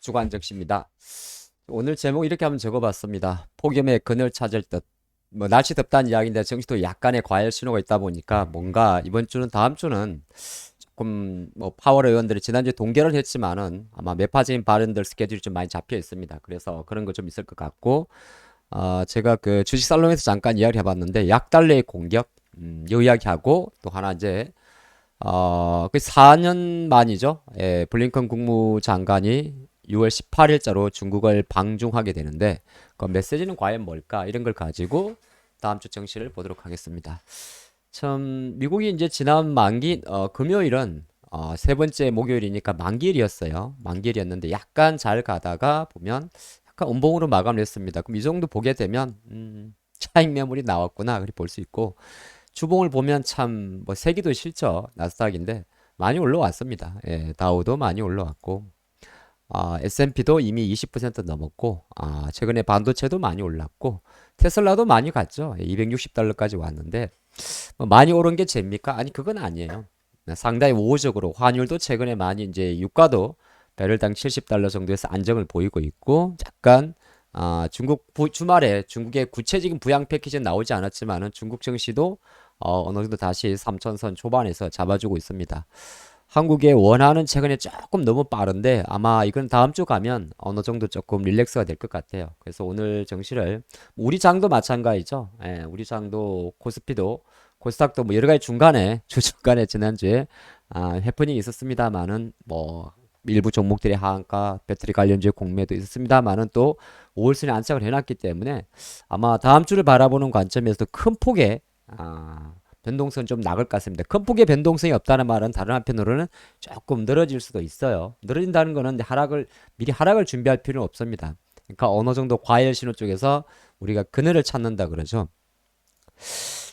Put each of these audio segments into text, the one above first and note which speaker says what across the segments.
Speaker 1: 주간 적시입니다. 오늘 제목 이렇게 한번 적어봤습니다. 폭염에 그늘 찾을 듯. 뭐 날씨 덥다는 이야기인데 정시도 약간의 과열 신호가 있다 보니까 뭔가 이번 주는 다음 주는 조금 뭐 파월 의원들이 지난주에 동결을 했지만은 아마 매파적인 발언들 스케줄이 좀 많이 잡혀 있습니다. 그래서 그런 거 좀 있을 것 같고 제가 그 주식 살롱에서 잠깐 이야기를 해봤는데 약달러의 공격 요 이야기하고 또 하나 이제 그 4년 만이죠. 예, 블링컨 국무장관이 6월 18일자로 중국을 방중하게 되는데 그 메시지는 과연 뭘까? 이런 걸 가지고 다음 주 정시를 보도록 하겠습니다. 참 미국이 이제 지난 금요일은 세 번째 목요일이니까 만기일이었어요. 만기일이었는데 약간 잘 가다가 보면 약간 음봉으로 마감을 했습니다. 그럼 이 정도 보게 되면 차익 매물이 나왔구나 그렇게 볼 수 있고 주봉을 보면 참 뭐 세기도 싫죠. 나스닥인데 많이 올라왔습니다. 예, 다우도 많이 올라왔고 S&P도 이미 20% 넘었고 최근에 반도체도 많이 올랐고 테슬라도 많이 갔죠. 260달러까지 왔는데 뭐 많이 오른 게 죄입니까? 아니 그건 아니에요. 상당히 우호적으로 환율도 최근에 많이 이제 유가도 배럴당 70달러 정도에서 안정을 보이고 있고 약간 주말에 중국의 구체적인 부양 패키지는 나오지 않았지만은 중국 증시도 어느 정도 다시 3천선 초반에서 잡아주고 있습니다. 한국의 원화는 최근에 조금 너무 빠른데 아마 이건 다음 주 가면 어느 정도 조금 릴렉스가 될 것 같아요. 그래서 오늘 정시를 우리 장도 마찬가지죠. 예, 우리 장도 코스피도 코스닥도 뭐 여러 가지 중간에 주중간에 지난주에 해프닝이 있었습니다만은 뭐 일부 종목들의 하한가, 배터리 관련주의 공매도 있었습니다만은 또 5월순에 안착을 해놨기 때문에 아마 다음 주를 바라보는 관점에서도 큰 폭의 변동성은 좀 나을 것 같습니다. 큰 폭의 변동성이 없다는 말은 다른 한편으로는 조금 늘어질 수도 있어요. 늘어진다는 거는 미리 하락을 준비할 필요는 없습니다. 그러니까 어느 정도 과열 신호 쪽에서 우리가 그늘을 찾는다 그러죠.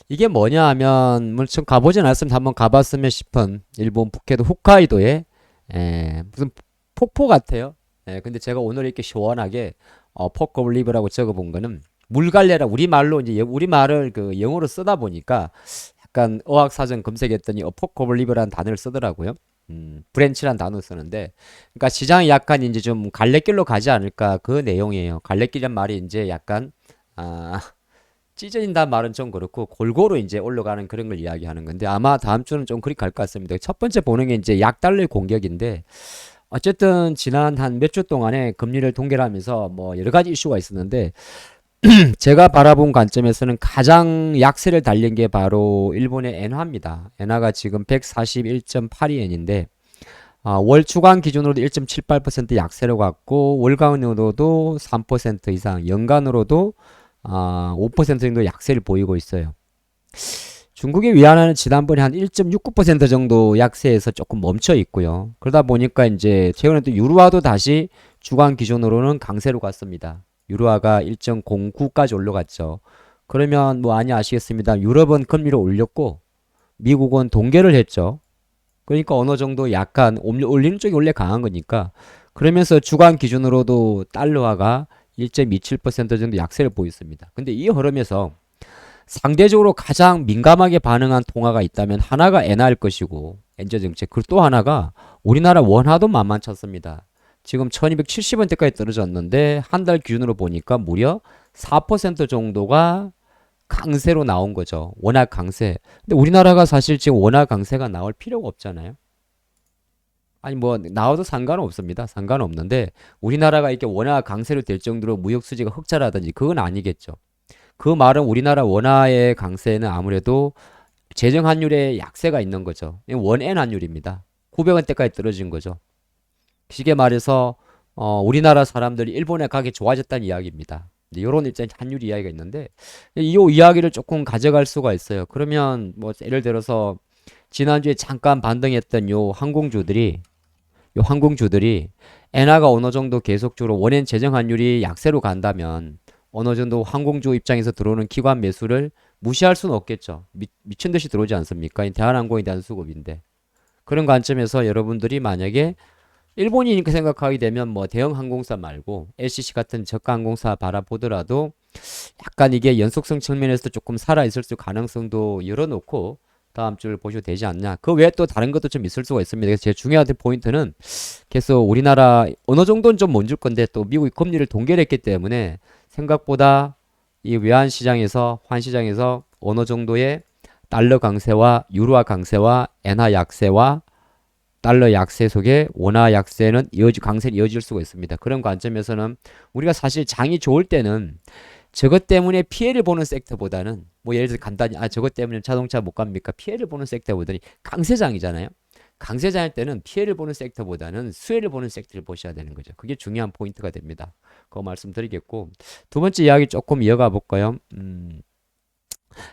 Speaker 1: 이게 뭐냐 하면 물론 가보진 않았으면 한번 가봤으면 싶은 일본 북해도 홋카이도에 무슨 폭포 같아요. 근데 제가 오늘 이렇게 시원하게 포커블리브라고 적어본 거는 물갈래라 우리말로 이제 우리말을 그 영어로 쓰다 보니까 약간 어학사전 검색했더니 포커블리브라는 단어를 쓰더라고요. 브랜치란 단어 쓰는데 그러니까 시장이 약간 이제 좀 갈래길로 가지 않을까 그 내용이에요. 갈래길이란 말이 이제 약간 아 찢어진다는 말은 좀 그렇고 골고루 이제 올라가는 그런 걸 이야기하는 건데 아마 다음 주는 좀 그리 갈 것 같습니다. 첫 번째 보는 게 이제 약달러의 공격인데 어쨌든 지난 한 몇 주 동안에 금리를 동결하면서 뭐 여러 가지 이슈가 있었는데 제가 바라본 관점에서는 가장 약세를 달린 게 바로 일본의 엔화입니다. 엔화가 지금 141.82엔인데 월 추간 기준으로도 1.78% 약세로 갔고 월간으로도 3% 이상 연간으로도 5% 정도 약세를 보이고 있어요. 중국의 위안화는 지난번에 한 1.69% 정도 약세에서 조금 멈춰 있고요. 그러다 보니까 이제 최근에 또 유로화도 다시 주간 기준으로는 강세로 갔습니다. 유로화가 1.09까지 올라갔죠. 그러면 뭐 많이 아시겠습니다. 유럽은 금리를 올렸고 미국은 동결을 했죠. 그러니까 어느 정도 약간 올리는 쪽이 원래 강한 거니까 그러면서 주간 기준으로도 달러화가 1.27% 정도 약세를 보였습니다. 근데 이 흐름에서 상대적으로 가장 민감하게 반응한 통화가 있다면 하나가 엔화일 것이고 엔저 정책 그리고 또 하나가 우리나라 원화도 만만찮습니다. 지금 1270원대까지 떨어졌는데 한 달 기준으로 보니까 무려 4% 정도가 강세로 나온 거죠. 원화 강세. 근데 우리나라가 사실 지금 원화 강세가 나올 필요가 없잖아요. 아니 뭐 나와도 상관은 없습니다. 상관은 없는데 우리나라가 이렇게 원화 강세로 될 정도로 무역 수지가 흑자라든지 그건 아니겠죠. 그 말은 우리나라 원화의 강세는 아무래도 재정 환율의 약세가 있는 거죠. 원엔 환율입니다. 900원대까지 떨어진 거죠. 쉽게 말해서 우리나라 사람들이 일본에 가기 좋아졌다는 이야기입니다. 이런 일단 환율 이야기가 있는데 이 이야기를 조금 가져갈 수가 있어요. 그러면 뭐 예를 들어서 지난주에 잠깐 반등했던 요 항공주들이 엔화가 어느 정도 계속적으로 원엔 재정 환율이 약세로 간다면 어느 정도 항공주 입장에서 들어오는 기관 매수를 무시할 수는 없겠죠. 미친 듯이 들어오지 않습니까? 대한항공에 대한 수급인데. 그런 관점에서 여러분들이 만약에 일본이니까 생각하게 되면 뭐 대형 항공사 말고 LCC 같은 저가 항공사 바라보더라도 약간 이게 연속성 측면에서 조금 살아있을 수 가능성도 열어놓고 다음 주를 보셔도 되지 않냐. 그 외에 또 다른 것도 좀 있을 수가 있습니다. 그래서 제일 중요한 포인트는 계속 우리나라 어느 정도는 좀 못 줄 건데 또 미국이 금리를 동결했기 때문에 생각보다 이 외환 시장에서 환 시장에서 어느 정도의 달러 강세와 유로화 강세와 엔화 약세와 달러 약세 속에 원화 약세는 강세는 이어질 수가 있습니다. 그런 관점에서는 우리가 사실 장이 좋을 때는 저것 때문에 피해를 보는 섹터보다는 뭐 예를 들어 간단히 저것 때문에 자동차 못 갑니까? 피해를 보는 섹터보다는 강세장이잖아요. 강세장일 때는 피해를 보는 섹터보다는 수혜를 보는 섹터를 보셔야 되는 거죠. 그게 중요한 포인트가 됩니다. 그거 말씀드리겠고 두 번째 이야기 조금 이어가 볼까요?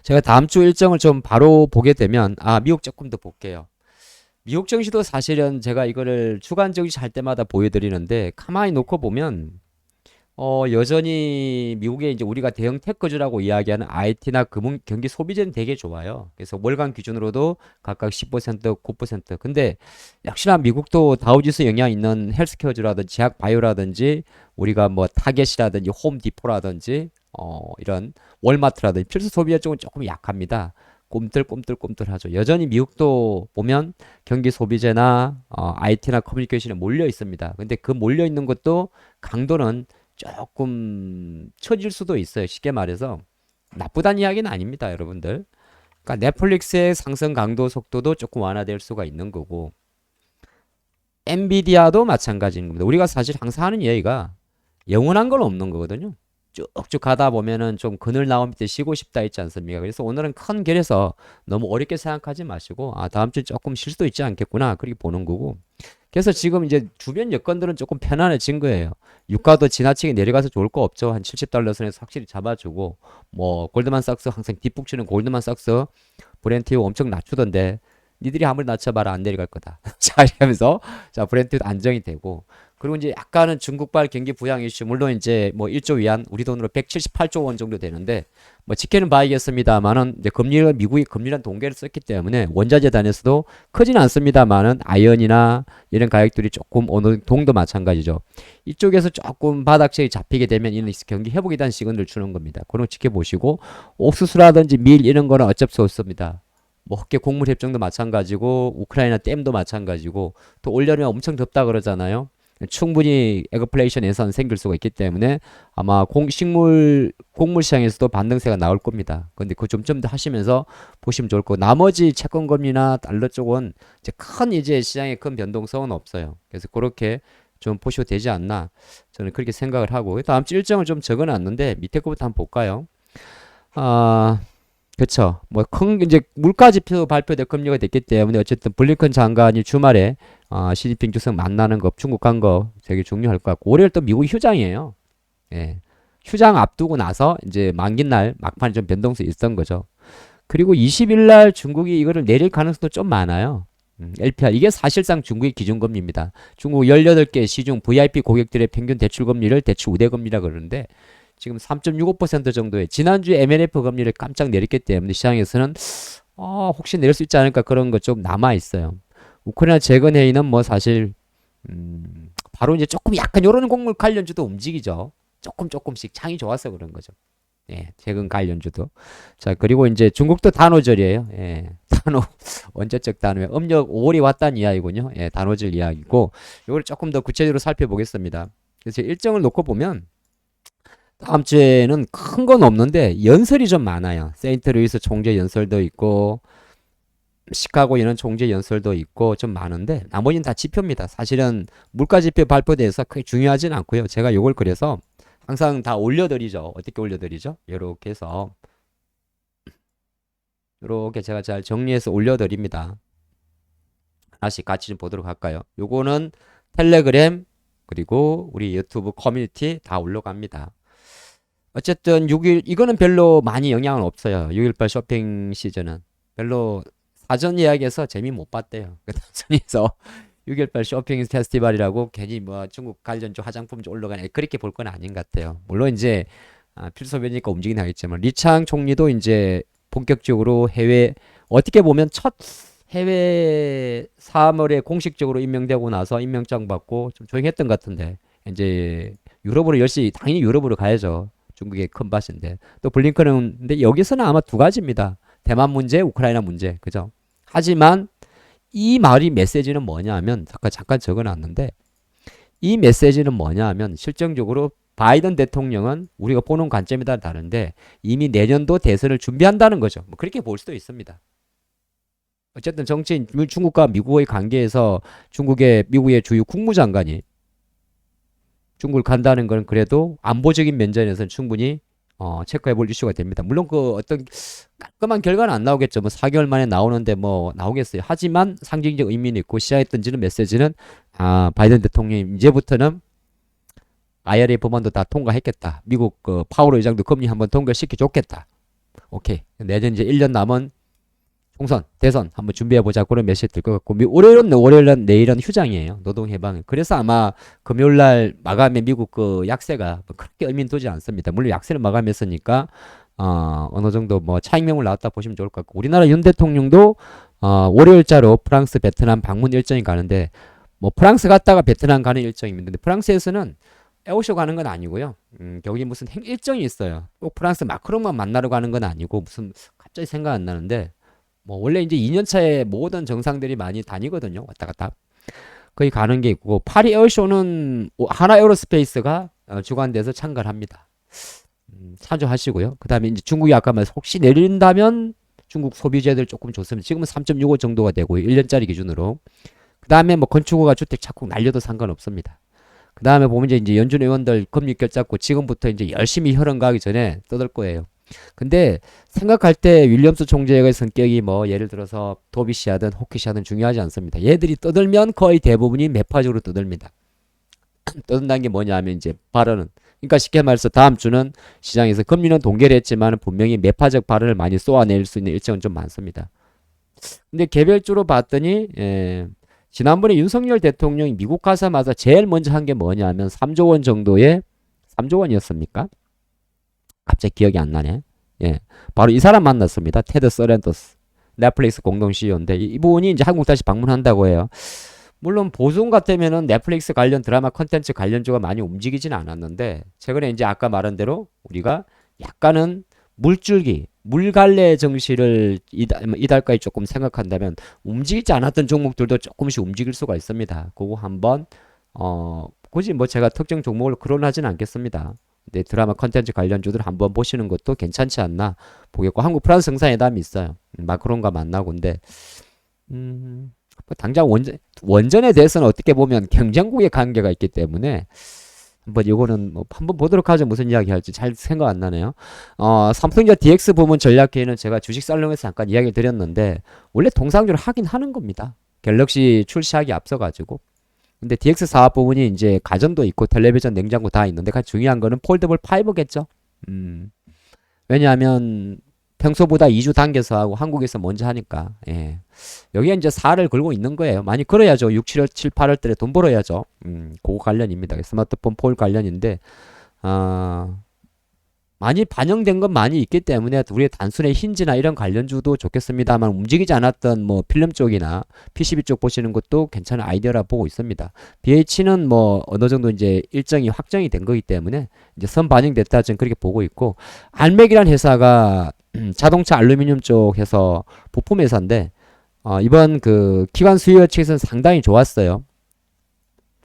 Speaker 1: 제가 다음 주 일정을 좀 바로 보게 되면 미국 조금 더 볼게요. 미국 증시도 사실은 제가 이거를 주간 증시 할 때마다 보여드리는데 가만히 놓고 보면 여전히 미국에 이제 우리가 대형 테크주라고 이야기하는 IT나 금융 경기 소비재는 되게 좋아요. 그래서 월간 기준으로도 각각 10%, 9%. 근데 역시나 미국도 다우지수 영향 있는 헬스케어주라든지 제약 바이오라든지 우리가 뭐 타겟이라든지 홈디포라든지 이런 월마트라든지 필수 소비재 쪽은 조금 약합니다. 꿈틀꿈틀꿈틀하죠. 여전히 미국도 보면 경기 소비재나 IT나 커뮤니케이션에 몰려 있습니다. 근데 그 몰려 있는 것도 강도는 조금 처질 수도 있어요. 쉽게 말해서 나쁘다는 이야기는 아닙니다, 여러분들. 그러니까 넷플릭스의 상승 강도 속도도 조금 완화될 수가 있는 거고 엔비디아도 마찬가지인 겁니다. 우리가 사실 항상 하는 이야기가 영원한 건 없는 거거든요. 쭉쭉 가다 보면은 좀 그늘 나온 밑에 쉬고 싶다 있지 않습니까? 그래서 오늘은 큰 길에서 너무 어렵게 생각하지 마시고 다음 주에 조금 쉴 수도 있지 않겠구나 그렇게 보는 거고 그래서 지금 이제 주변 여건들은 조금 편안해진 거예요. 유가도 지나치게 내려가서 좋을 거 없죠. 한 70달러 선에서 확실히 잡아주고 뭐 골드만삭스 항상 뒷북치는 골드만삭스 브렌트 엄청 낮추던데 니들이 아무리 낮춰봐라 안 내려갈 거다. 자 이러면서 자 브렌트도 안정이 되고 그리고 이제 약간은 중국발 경기 부양 이슈 물론 이제 뭐 1조 위안 우리 돈으로 178조 원 정도 되는데 뭐 지켜는 봐야겠습니다만은 이제 금리를 미국이 금리란 동계를 썼기 때문에 원자재 단에서도 크지는 않습니다만은 아연이나 이런 가격들이 조금 어느 동도 마찬가지죠. 이쪽에서 조금 바닥체에 잡히게 되면 이는 경기 회복에 대한 시그널을 주는 겁니다. 그런 거 지켜보시고 옥수수라든지 밀 이런 거는 어쩔 수 없습니다. 뭐 흑계 곡물 협정도 마찬가지고 우크라이나 댐도 마찬가지고 또 올여름에 엄청 덥다 그러잖아요. 충분히 에그플레이션 예산 생길 수가 있기 때문에 아마 곡물 시장에서도 반등세가 나올 겁니다. 근데 그거 좀 더 하시면서 보시면 좋을 거고 나머지 채권 금리나 달러 쪽은 이제 시장에 큰 변동성은 없어요. 그래서 그렇게 좀 보셔도 되지 않나 저는 그렇게 생각을 하고 다음 주 일정을 좀 적어놨는데 밑에 거부터 한번 볼까요? 그쵸. 뭐, 이제, 물가지표 발표될 금리가 됐기 때문에, 어쨌든, 블링컨 장관이 주말에, 시진핑 주석 만나는 거, 중국 간 거 되게 중요할 것 같고, 월요일 또 미국 휴장이에요. 예. 휴장 앞두고 나서, 이제, 만기날, 막판에 좀 변동성이 있었던 거죠. 그리고 20일 날 중국이 이거를 내릴 가능성도 좀 많아요. LPR. 이게 사실상 중국의 기준금리입니다. 중국 18개 시중 VIP 고객들의 평균 대출금리를 대출 우대금리라 그러는데, 지금 3.65% 정도의 지난주에 MLF 금리를 깜짝 내렸기 때문에 시장에서는 혹시 내릴 수 있지 않을까 그런 거 좀 남아 있어요. 우크라이나 재건 회의는 뭐 사실 바로 이제 조금 약간 요런 곡물 관련주도 움직이죠. 조금씩 장이 좋아서 그런 거죠. 예, 재건 관련주도. 자, 그리고 이제 중국도 단오절이에요. 예, 단오 언제적 단오에 음력 5월이 왔다는 이야기군요. 예, 단오절 이야기고 요걸 조금 더 구체적으로 살펴보겠습니다. 그래서 일정을 놓고 보면 다음 주에는 큰 건 없는데 연설이 좀 많아요. 세인트루이스 총재 연설도 있고 시카고 이런 총재 연설도 있고 좀 많은데 나머지는 다 지표입니다. 사실은 물가 지표 발표돼서 크게 중요하진 않고요. 제가 요걸 그래서 항상 다 올려드리죠. 어떻게 올려드리죠? 이렇게 해서 이렇게 제가 잘 정리해서 올려드립니다. 하나씩 같이 좀 보도록 할까요? 요거는 텔레그램 그리고 우리 유튜브 커뮤니티 다 올라갑니다. 어쨌든 6일 이거는 별로 많이 영향은 없어요. 6.18 쇼핑 시즌은 별로 사전 예약에서 재미 못 봤대요. 그 단순히서 6.18 쇼핑 페스티벌이라고 괜히 뭐 중국 관련주 화장품 올라가네 그렇게 볼 건 아닌 것 같아요. 물론 이제 필수소비니까 움직이긴 하겠지만 리창 총리도 이제 본격적으로 해외 어떻게 보면 첫 해외 3월에 공식적으로 임명되고 나서 임명장 받고 좀 조용했던 것 같은데 이제 유럽으로 열심히 당연히 유럽으로 가야죠. 중국의 큰 밭인데 또 블링컨은 근데 여기서는 아마 두 가지입니다. 대만 문제, 우크라이나 문제, 그죠? 하지만 이 말이 메시지는 뭐냐 하면 잠깐 적어놨는데 이 메시지는 뭐냐 하면 실정적으로 바이든 대통령은 우리가 보는 관점에 따라 다른데 이미 내년도 대선을 준비한다는 거죠. 뭐 그렇게 볼 수도 있습니다. 어쨌든 정치인 중국과 미국의 관계에서 미국의 주요 국무장관이 중국을 간다는 건 그래도 안보적인 면전에서는 충분히 체크해 볼 이슈가 됩니다. 물론 그 어떤 깔끔한 결과는 안 나오겠죠. 뭐 4개월 만에 나오는데 뭐 나오겠어요. 하지만 상징적 의미는 있고 시장에 던지는 메시지는 바이든 대통령이 이제부터는 IRA 법안도 다 통과했겠다. 미국 그 파월 의장도 금리 한번 통과시켜 줬겠다. 오케이. 내년 이제 1년 남은 총선, 대선 한번 준비해보자. 그런 메시지 들 것 같고 월요일은 내일은 휴장이에요. 노동해방. 그래서 아마 금요일날 마감에 미국 그 약세가 뭐 그렇게 의미는 두지 않습니다. 물론 약세를 마감했으니까 어느 정도 뭐 차익명을 나왔다 보시면 좋을 것 같고 우리나라 윤 대통령도 월요일자로 프랑스, 베트남 방문 일정이 가는데 뭐 프랑스 갔다가 베트남 가는 일정입니다. 근데 프랑스에서는 에어쇼 가는 건 아니고요. 여기 무슨 일정이 있어요. 꼭 프랑스 마크롱만 만나러 가는 건 아니고 무슨 갑자기 생각 안 나는데 뭐 원래 이제 2년 차에 모든 정상들이 많이 다니거든요. 왔다 갔다. 거기 가는 게 있고 파리 에어쇼는 하나 에어로스페이스가 주관돼서 참가를 합니다. 참조하시고요. 그 다음에 이제 중국이 아까 말씀 혹시 내린다면 중국 소비재들 조금 좋습니다. 지금은 3.65 정도가 되고 1년짜리 기준으로. 그 다음에 뭐 건축허가 주택 착국 날려도 상관없습니다. 그 다음에 보면 이제 연준 의원들 금리 결잡고 지금부터 이제 열심히 혈흔 가기 전에 떠들 거예요. 근데 생각할 때 윌리엄스 총재의 성격이 뭐 예를 들어서 도비시 하든 호키시 하든 중요하지 않습니다. 얘들이 떠들면 거의 대부분이 매파적으로 떠듭니다. 떠든다는 게 뭐냐 하면 이제 발언은 그러니까 쉽게 말해서 다음 주는 시장에서 금리는 동결을 했지만 분명히 매파적 발언을 많이 쏘아낼 수 있는 일정은 좀 많습니다. 근데 개별적으로 봤더니 지난번에 윤석열 대통령이 미국 가자마자 제일 먼저 한 게 뭐냐 하면 3조 원 정도의 3조 원이었습니까? 갑자기 기억이 안 나네. 예. 바로 이 사람 만났습니다. 테드 서렌토스. 넷플릭스 공동 CEO인데 이분이 이제 한국 다시 방문한다고 해요. 물론 보통 같으면은 넷플릭스 관련 드라마 컨텐츠 관련주가 많이 움직이지는 않았는데 최근에 이제 아까 말한 대로 우리가 약간은 물줄기, 물갈래 정시를 이달까지 조금 생각한다면 움직이지 않았던 종목들도 조금씩 움직일 수가 있습니다. 그거 한번 굳이 뭐 제가 특정 종목을 거론하지는 않겠습니다. 근데 드라마 컨텐츠 관련주들 한번 보시는 것도 괜찮지 않나 보겠고 한국 프랑스 정상회담이 있어요. 마크롱과 만나고 근데 뭐 당장 원전에 대해서는 어떻게 보면 경쟁국의 관계가 있기 때문에 한번 이거는 뭐 한번 보도록 하죠. 무슨 이야기 할지 잘 생각 안 나네요. 삼성전자 DX 부문 전략회의는 제가 주식 살롱에서 잠깐 이야기 드렸는데 원래 통상적으로 하긴 하는 겁니다. 갤럭시 출시하기 앞서가지고. 근데 DX 사업 부분이 이제 가전도 있고 텔레비전, 냉장고 다 있는데 가장 중요한 거는 폴더블 5겠죠. 왜냐하면 평소보다 2주 당겨서 하고 한국에서 먼저 하니까 예. 여기에 이제 4를 걸고 있는 거예요. 많이 걸어야죠. 6, 7월, 7, 8월 달에 돈 벌어야죠. 그거 관련입니다. 스마트폰 폴 관련인데 많이 반영된 건 많이 있기 때문에 우리의 단순히 힌지나 이런 관련주도 좋겠습니다만 움직이지 않았던 뭐 필름 쪽이나 PCB 쪽 보시는 것도 괜찮은 아이디어라 보고 있습니다. BH는 뭐 어느 정도 이제 일정이 확정이 된 거기 때문에 이제 선 반영됐다 저는 그렇게 보고 있고 알맥이란 회사가 자동차 알루미늄 쪽 해서 부품 회사인데 이번 그 기관 수요 측에서는 상당히 좋았어요.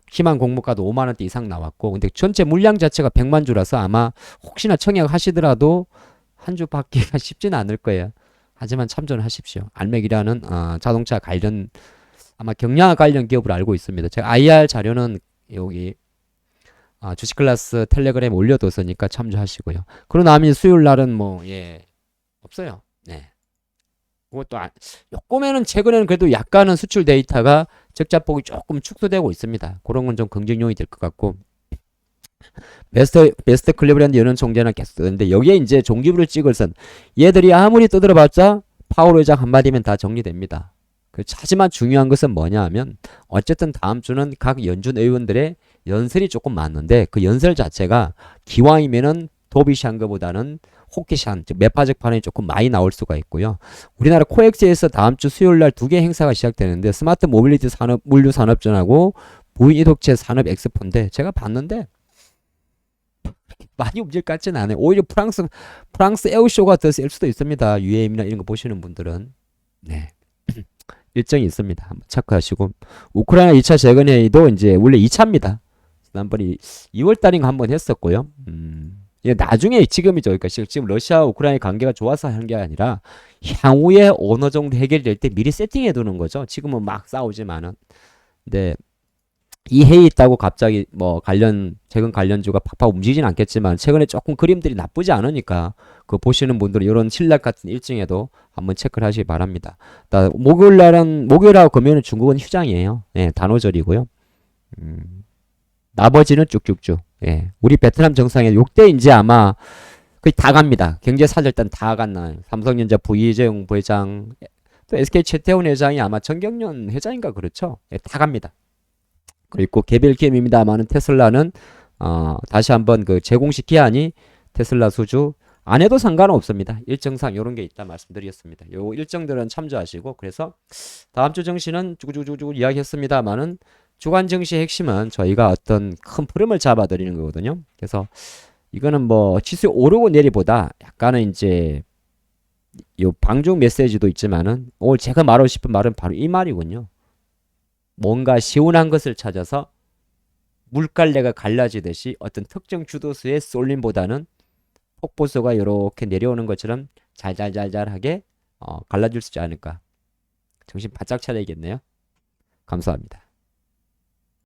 Speaker 1: 희망 공모가도 5만원대 이상 나왔고 근데 전체 물량 자체가 100만 주라서 아마 혹시나 청약하시더라도 한 주 받기가 쉽지는 않을 거예요. 하지만 참조는 하십시오. 알맥이라는 자동차 관련 아마 경량화 관련 기업을 알고 있습니다. 제가 IR 자료는 여기 주식 클래스 텔레그램에 올려뒀으니까 참조하시고요. 그러고 나면 수요일 날은 뭐 없어요. 네. 그것도 요거면은 최근에는 그래도 약간은 수출 데이터가 적자폭이 조금 축소되고 있습니다. 그런 건 좀 긍정용이 될 것 같고 베스트 클리브랜드 연은 총재는 계속 뜨는데 여기에 이제 종기부를 찍을 선 얘들이 아무리 떠들어봤자 파월 의장 한마디면 다 정리됩니다. 하지만 중요한 것은 뭐냐 하면 어쨌든 다음 주는 각 연준 의원들의 연설이 조금 많은데 그 연설 자체가 기왕이면은 도비시한 것보다는 호키샨, 즉 매파적 반응이 조금 많이 나올 수가 있고요. 우리나라 코엑스에서 다음 주 수요일 날 2개 행사가 시작되는데 스마트 모빌리티 산업 물류 산업전하고 무인 이동체 산업 엑스포인데 제가 봤는데 많이 움직일 것 같지는 않아요. 오히려 프랑스 에어쇼가 더 셀 수도 있습니다. UAM이나 이런 거 보시는 분들은. 네. 일정이 있습니다. 한번 체크하시고. 우크라이나 2차 재건회의도 이제 원래 2차입니다. 지난번에 2월 달인가 한번 했었고요. 이게 나중에 지금이죠. 그러니까 지금 러시아 우크라이나 관계가 좋아서 한 게 아니라 향후에 어느 정도 해결될 때 미리 세팅해 두는 거죠. 지금은 막 싸우지만은. 근데 이 회의 있다고 갑자기 뭐 최근 관련주가 팍팍 움직이진 않겠지만 최근에 조금 그림들이 나쁘지 않으니까 그 보시는 분들은 이런 신락 같은 일정에도 한번 체크를 하시기 바랍니다. 목요일하고 금요일은 중국은 휴장이에요. 예, 단오절이고요. 음, 나머지는 쭉쭉쭉. 예, 우리 베트남 정상회 요때 이제 아마 거의 다 갑니다. 경제사절단 다 갔나. 삼성전자 부이재용 부회장, 또 SK 최태원 회장이 아마 정경련 회장인가 그렇죠. 예, 다 갑니다. 그리고 개별 게임입니다만은 테슬라는 다시 한번 그 제공식 기한이 테슬라 수주 안 해도 상관은 없습니다. 일정상 이런 게 있다 말씀드리겠습니다. 요 일정들은 참조하시고 그래서 다음 주 증시는 쭈구쭈구쭈구 이야기했습니다만은 주간 증시 핵심은 저희가 어떤 큰 흐름을 잡아드리는 거거든요. 그래서 이거는 뭐 지수 오르고 내리보다 약간은 이제 요 방중 메시지도 있지만은 오늘 제가 말하고 싶은 말은 바로 이 말이군요. 뭔가 시원한 것을 찾아서 물갈래가 갈라지듯이 어떤 특정 주도수의 쏠림보다는 폭포수가 이렇게 내려오는 것처럼 잘잘잘잘하게 갈라질 수 있지 않을까. 정신 바짝 차려야겠네요. 감사합니다.